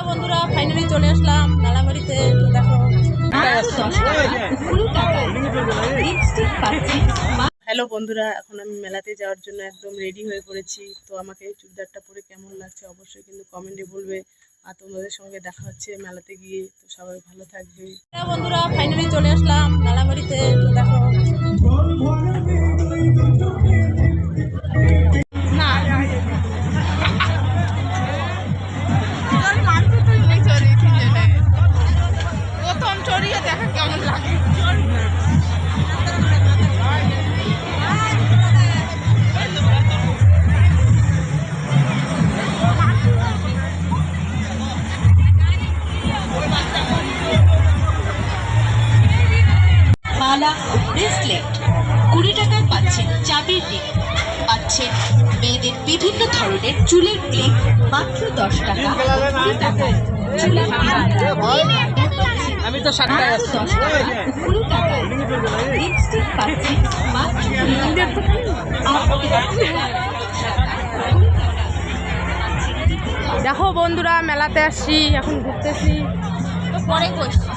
বন্ধুরা ফাইনালি চলে আসলাম মেলাবাড়িতে। তো দেখো হ্যালো বন্ধুরা, এখন আমি মেলাতে যাওয়ার জন্য একদম রেডি হয়ে পড়েছি। তো আমাকে এই চুড়িদারটা পরে কেমন লাগছে অবশ্যই কিন্তু কমেন্টে বলবে। আর তোমাদের সঙ্গে দেখা হচ্ছে মেলাতে গিয়ে। তো সবাই ভালো থাকবে। বন্ধুরা ফাইনালি চলে আসলাম মেলাবাড়িতে। তো দেখো মালা ও ব্রেসলেট 20 টাকায় পাচ্ছেন চাবির রিং, পাচ্ছেন মেয়েদের বিভিন্ন ধরনের চুলের ক্লিপ মাত্র 10 টাকা, 20 টাকায় চুলের আমি তো 60 টাকা 10 টাকা, 20 টাকায় লিপস্টিক পাচ্ছেন মাত্র 20 টাকা। দেখো বন্ধুরা মেলাতে আসছি, এখন ঘুরতেছি। তো পরে করছি।